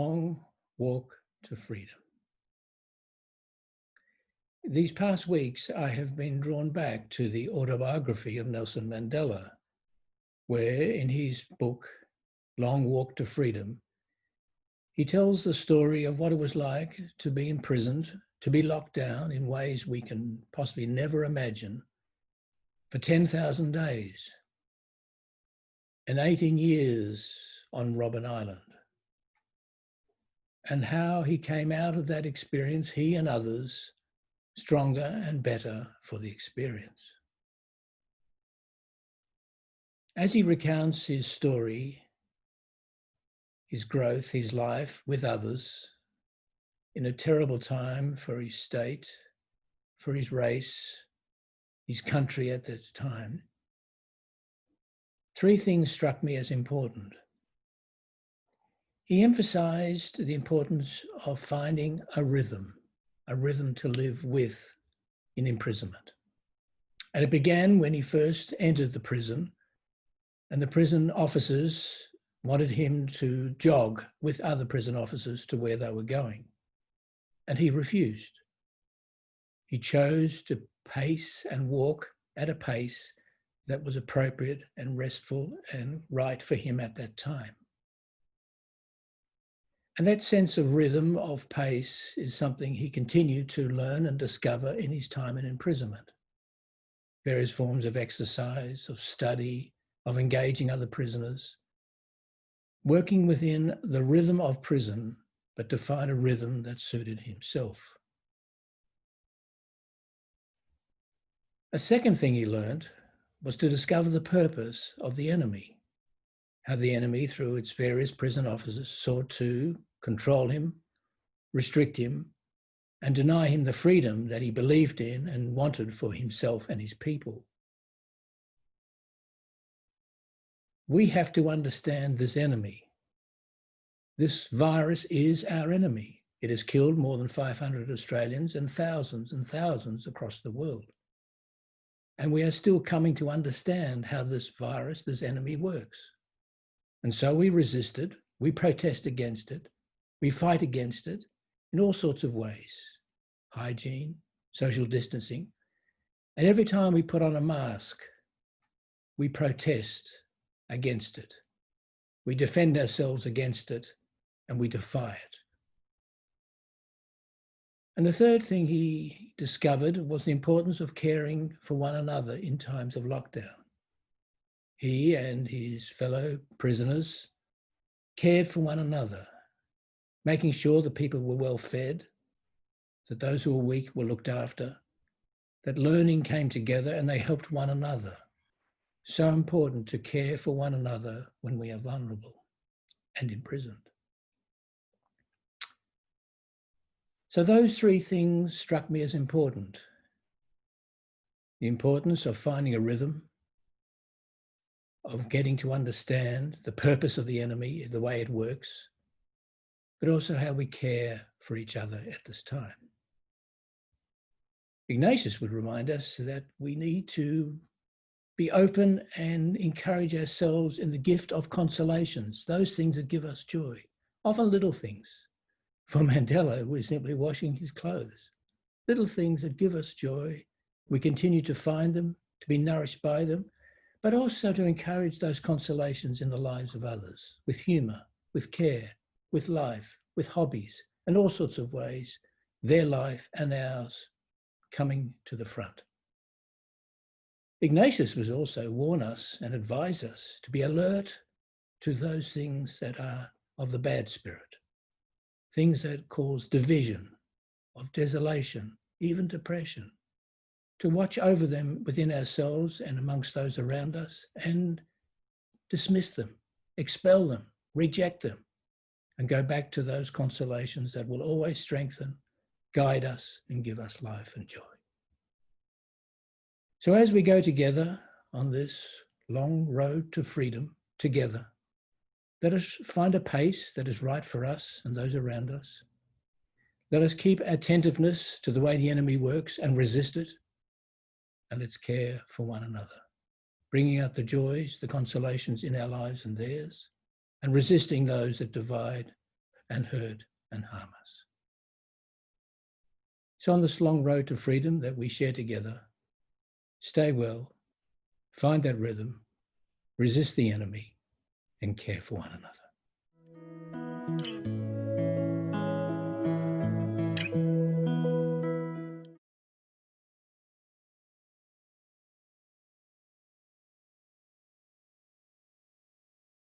long walk to freedom. These past weeks, I have been drawn back to the autobiography of Nelson Mandela, where in his book, Long Walk to Freedom, he tells the story of what it was like to be imprisoned, to be locked down in ways we can possibly never imagine for 10,000 days and 18 years on Robben Island. And how he came out of that experience, he and others, stronger and better for the experience. As he recounts his story, his growth, his life with others, in a terrible time for his state, for his race, his country at this time, three things struck me as important. He emphasized the importance of finding a rhythm to live with in imprisonment. And it began when he first entered the prison, and the prison officers wanted him to jog with other prison officers to where they were going. And he refused. He chose to pace and walk at a pace that was appropriate and restful and right for him at that time. And that sense of rhythm, of pace, is something he continued to learn and discover in his time in imprisonment. Various forms of exercise, of study, of engaging other prisoners, working within the rhythm of prison, but to find a rhythm that suited himself. A second thing he learned was to discover the purpose of the enemy, how the enemy, through its various prison officers, sought to control him, restrict him, and deny him the freedom that he believed in and wanted for himself and his people. We have to understand this enemy. This virus is our enemy. It has killed more than 500 Australians and thousands across the world. And we are still coming to understand how this virus, this enemy, works. And so we resist it, we protest against it, we fight against it in all sorts of ways. Hygiene, social distancing. And every time we put on a mask, we protest against it. We defend ourselves against it, and we defy it. And the third thing he discovered was the importance of caring for one another in times of lockdown. He and his fellow prisoners cared for one another, making sure that people were well fed, that those who were weak were looked after, that learning came together and they helped one another. So important to care for one another when we are vulnerable and imprisoned. So those three things struck me as important. The importance of finding a rhythm, of getting to understand the purpose of the enemy, the way it works, but also how we care for each other at this time. Ignatius would remind us that we need to be open and encourage ourselves in the gift of consolations, those things that give us joy, often little things. For Mandela, it was simply washing his clothes. Little things that give us joy. We continue to find them, to be nourished by them, but also to encourage those consolations in the lives of others, with humour, with care, with life, with hobbies, and all sorts of ways, their life and ours coming to the front. Ignatius was also warn us and advise us to be alert to those things that are of the bad spirit, things that cause division, of desolation, even depression, to watch over them within ourselves and amongst those around us and dismiss them, expel them, reject them, and go back to those consolations that will always strengthen, guide us, and give us life and joy. So as we go together on this long road to freedom together, let us find a pace that is right for us and those around us. Let us keep attentiveness to the way the enemy works and resist it. And let's care for one another, bringing out the joys, the consolations in our lives and theirs, and resisting those that divide, and hurt and harm us. So on this long road to freedom that we share together, stay well, find that rhythm, resist the enemy, and care for one another.